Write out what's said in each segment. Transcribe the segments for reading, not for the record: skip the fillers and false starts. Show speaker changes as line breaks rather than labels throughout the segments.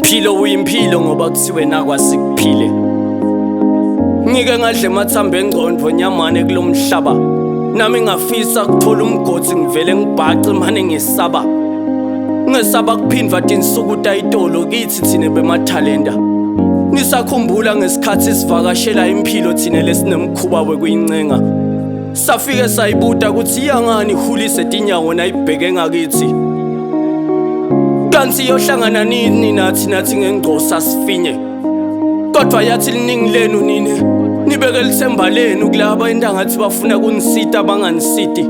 Impilo uyimpilo ngoba kuthiwe nakwasikuphile. Ngike ngadle emathamba engqondo nyamane kulomhlaba. Nami ngafisa ukuthola umgodi ngivele ngibhace manje ngisaba. Ngesaba kuphindwa tinsuku tayitolo kithi thine bemathalenda. Nisakhumbula ngesikhathi sivakashela impilo thine lesinemkhuba wekuyincenga. Safike sayibuta ukuthi iyangani hulise tinyawo nayibheke ngakithi. Kanti yohlangana nini nathi ngengqosa sifinye. Kodwa yathi liningi lenu nine nibeke lithemba lenu kulaba endangathi bafuna kunisita banganisiti.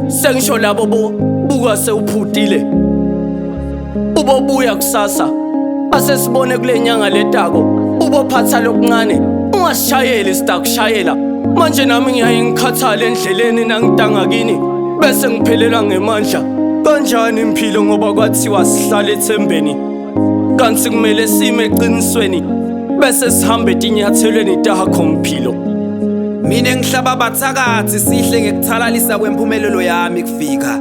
Sengisho labo buka sewuphutile. Ubobuya kusasa asesibone kule nyanga letako. Ubophatha lokuncane ungasishayeli sitakushayela. Manje nami ngiyaye ngikhathale endleleni nangidanga kini bese ngiphelela ngemandla. Kanjani impilo ngoba kwathiwa sihlale ethembeni. Kanti kumele sime eqinisweni bese sihambe tinyathelweni takho mphilo.
Mina ngihlaba bathakathi sihle ngekuthalalisa kwempumelelo yami kufika.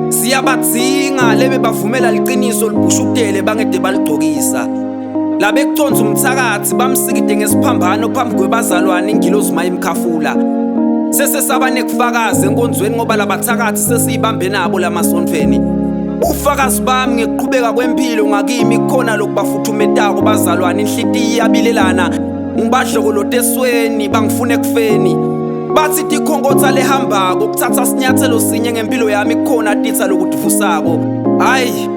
Siyabadzinga lebe bavumela liqiniso libushukele bangede baligcokisa. Labe kuthonza umthakathi bamsikide ngesiphambano phambi kwebazalwane ingilozi mayimkhafula. Sese saba nekufakaza enkonzweni ngoba labathakathi sesiyibambe nabo lamasontweni. Ufakazi bami ngekuqhubeka kwempilo ngakimi khona lokubafuthumetako bazalwane inhlitiyo yabilelana ngibadlokolotesweni bangifune kufeni. Bathi tikhongotha lehambako ukuthatha sinyathelo sinye ngempilo yami khona titsa lokudivusako. Hayi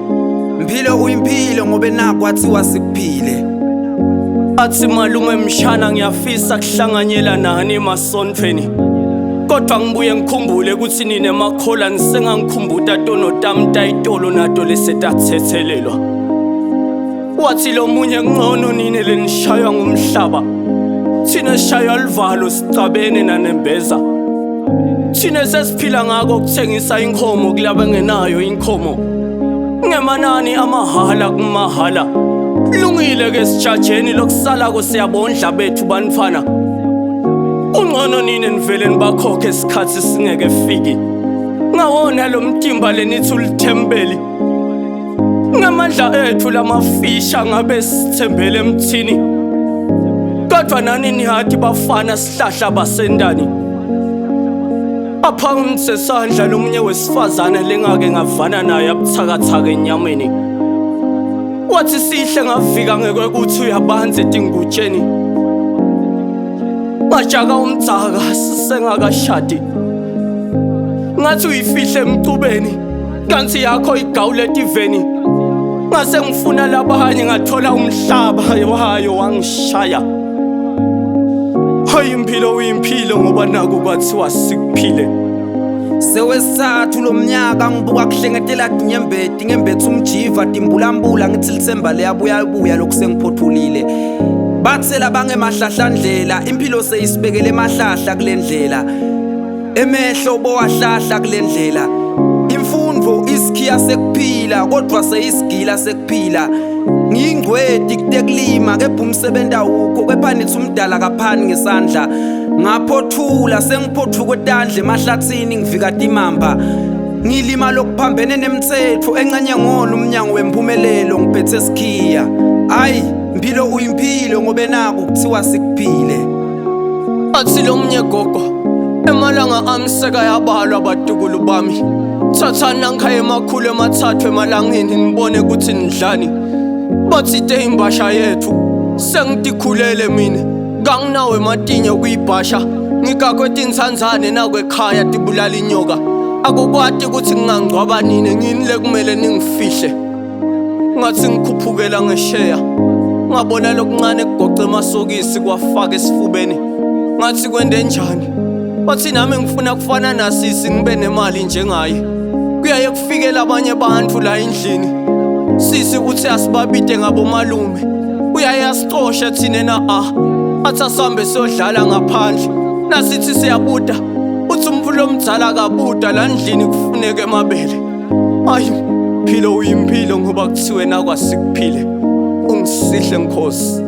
impilo uyimpilo ngobe nakwathiwa sikuphile.
Athi malume mshana ngiyafisa kuhlanganyela nani emasontweni. Kodwa ngibuye ngikhumbule ukuthi nine emakhola nisengangikhumbuta tonotamtayitolo nato lesetathethelelwa. Wathi lo munye ngcono nine lenishaywa ngumhlaba. Thina sishaywa livalo sicabene nanembeza. Thina sesiphila ngako kuthengisa inkomo kulaba engenayo inkomo. Ngemanani amahala kumahala. Lungile ke sijajeni lokusala ko siyabondla bethu banifana. Ungcono nine nivele nibakhokhe isikhathi singeke fiki. Ngawona lo mtimba lenithi ulithembeli. Ngamandla ethu lamafisha ngabe sithembele emthini. Kodwa nani nihathi bafana sihlahla basendani. Apha umsesandla lomunye wesifazane lengake ngavana naye abuthakathaka enyameni. Wathi sihle ngafika ngekuthi uyabanze etingutsheni. Majaka umdzaka sisengakashadi. Ngathi uyifihle emcubeni kanti yakho igawule tiveni. Ngase ngifuna labanye ngathola umhlaba wayo wangishaya. Hayi impilo uyimpilo ngoba naku kwathiwa sikuphile.
Sewesathu lomnyaka ngibuka kuhlengetela tinyembeti ngembethu umjiva timbulambula ngithi lithemba leyabuya lokusengiphothulile. Bathela bangemahlahlandlela impilo seyisibekele emahlahla kulendlela. Emehlo bowahlahla kulendlela. Imfundo isikhiya sekuphila kodwa seyisigila sekuphila. Ngingcwedi kutekulima kepha umsebenta ukho kepha nithi umdala kaphani ngesandla. Ngaphothula sengiphothuka etandle emahlathini ngivika timamba. Ngilima lokuphambene nemithetho encenye ngona umnyango wempumelelo ngiphethe sikhiya. Hayi impilo uyimpilo ngobe naku kuthiwa sikuphile.
Athi lo mnye gogo emalanga amseka yabalwa abatukulu bami. Thathana ngikhaya emakhulu emathathu emalangeni nibone ukuthi nidlani. Bathi te imbasha yethu sengitikhulele mina. Kanginawe matinyo kuyibhasha ngikakho tinsanzane nakwekhaya tibulala inyoka. Akukwati ukuthi ngingangcwaba nine nginile kumele ningifihle. Ngathi ngikhuphukela ngesheya. Ngabona lokuncane kugoqa emasokisi kwafaka esifubeni. Ngathi kwende njani? Bathi nami ngifuna kufana nasisi ngibe nemali njengaye. Kuyaye kufikela abanye abantu la endlini. Sisi uthi asibabide ngabo malume. Uyaye asixoshe thina athi asambe siyodlala ngaphandle. Nasithi siyabuda. Uthi umfulo omdzala kabuda la endlini kufuneka emabele. Hayi impilo uyimpilo ngoba kuthiwe nakwasikuphile. Ungisihle Nkosi.